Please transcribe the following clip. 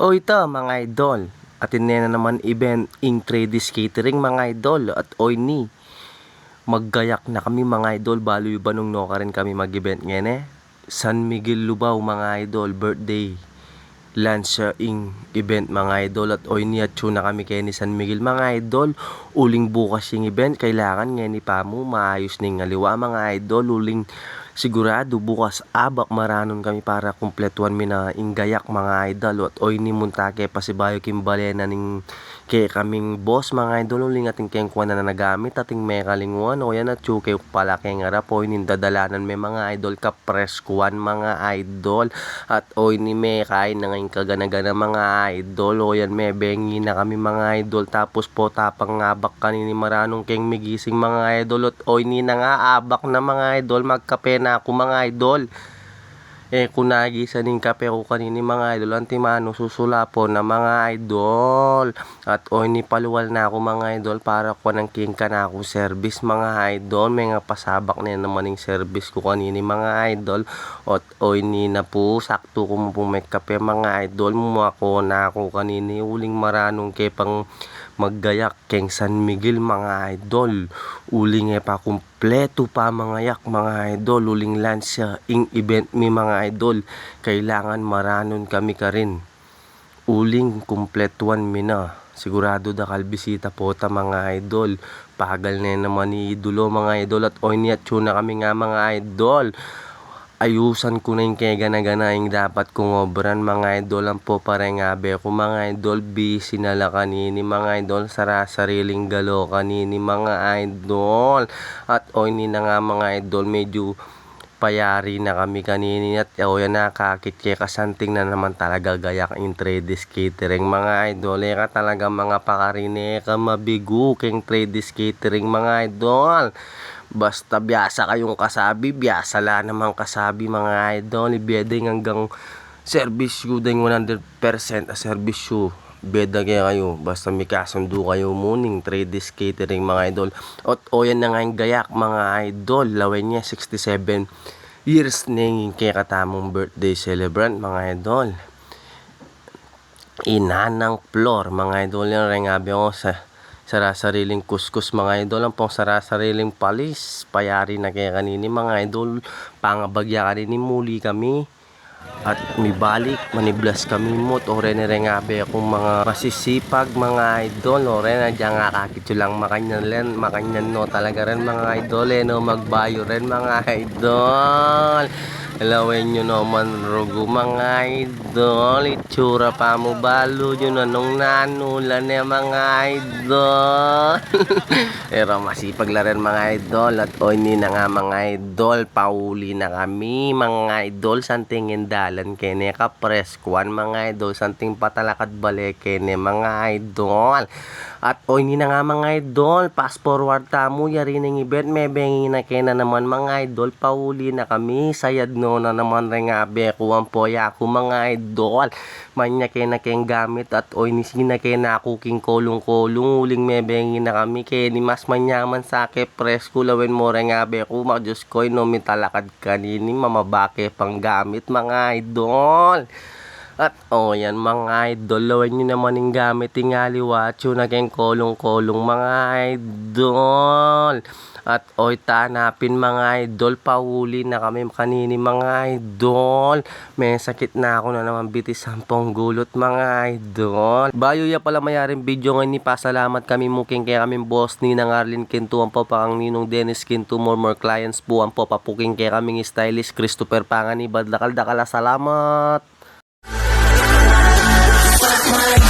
O ito mga idol, atin na naman event in 3D catering mga idol. At oy ni, maggayak na kami mga idol. Baloy ba nung no ka rin kami mag-event ngayon San Miguel Lubao mga idol, birthday lunch ing event mga idol. At oy ni, at na kami kayo ni San Miguel mga idol. Uling bukas yung event, kailangan ngayon ni Pamu maayos ning ngaliwa mga idol. Uling sigurado bukas abak maranon kami para kumpletuan mi na inggayak mga idol. At oy ni muntake pasibayo kimbalena ning kay kaming boss mga idol. Uling ating keng kuha na nagamit ating may kalinguan o yan at chuke pala keng harap oy nin dadalanan may mga idol ka press kuwan mga idol. At oy ni may kain na ngayon kaganagana mga idol o yan may bengi na kami mga idol. Tapos po tapang ngabak kanini maranong keng migising mga idol. At oy ni na nga abak na mga idol, magkape na ako mga idol. Kunagisa ning kape ko kanini mga idol, antimano susulapo na mga idol. At oy ni paluwal na ako mga idol para ko nang kingka na ako service mga idol. May nga pasabak na naman yung service ko kanini mga idol. At oy ni na po sakto ko mo pong may kape mga idol. Mumako na ako kanini uling maranong kay pang maggayak keng San Miguel mga idol. Uling pa kumpleto pa mga yak mga idol. Uling lunch ing event mi mga idol. Kailangan maranon kami ka rin. Uling kumpletuan mi na. Sigurado da kalbisita po ta mga idol. Pagal na naman ni idolo mga idol. At oy ni at na kami nga mga idol. Ayusan ko na yung kaya gana-gana yung dapat kong obran mga idol. Ang po parang ngabe ko mga idol. Busy na la kanini mga idol. Sariling galo kanini mga idol. At oy ni na nga mga idol. Medyo payari na kami kanini. At o yan nakakit kaya kasanting na naman talaga gayak in 3D catering mga idol. Ka talaga mga pakarine ka mabigo keng 3D catering mga idol. Basta biyasa kayong kasabi, biyasa la naman kasabi mga idol. Ibedeng hanggang service ko ding 100% service ko. Beda kayo, basta may kasundo kayo muning 3D catering mga idol. At o yan na nga yung gayak mga idol. Lawen niya 67 years na kaya katamong birthday celebrant mga idol. Inanang floor mga idol. Yan rin nga ko sa sarasariling kuskus mga idol. Ang pong sarasariling palis payari na kaya kanini mga idol. Pangabagya kanini muli kami at may balik maniblas kami mo o rin rengabe akong mga masisipag mga idol o rin nadya nga kakit lang makanyan no talaga rin mga idol no magbayo rin mga idol. Alawin nyo naman rugo mga idol. Itsura pa mo balo yun anong nanulan mga idol. Pero masipag la rin mga idol. At oy ni na nga mga idol. Pauli na kami mga idol. Santing indalan kene ka preskuan mga idol. Santing patalakad balik kene mga idol. At oy ni na nga mga idol. Fast forward tamo yari ng event. May bengi na kena naman mga idol. Pauli na kami. Sayad no na naman rin nga bekuan po ya ako mga idol. Manya kena keng gamit. At oy ni sina kena ako king kolong-kolong. Uling may bengi na kami. Kaya ni mas manyaman sa ake presko. Lawen mo rin nga beku. Diyos ko no mitalakad kanini. Mamabake pang gamit mga idol. At o yan mga idol, lawan nyo naman yung gamit yung aliwatso na keng kolong-kolong mga idol. At oy tanapin mga idol, pahuli na kami kanini mga idol. May sakit na ako na naman bitis sampong gulot mga idol. Bayo ya pala mayaring video ngayon ni pasalamat kami muking kaya kaming boss ni ng Arlene Quinto. Ang po pang ninong Dennis Quinto, more clients po. Ang po papuking kaya kaming stylist Christopher Pangani. Badlakal-dakala salamat. My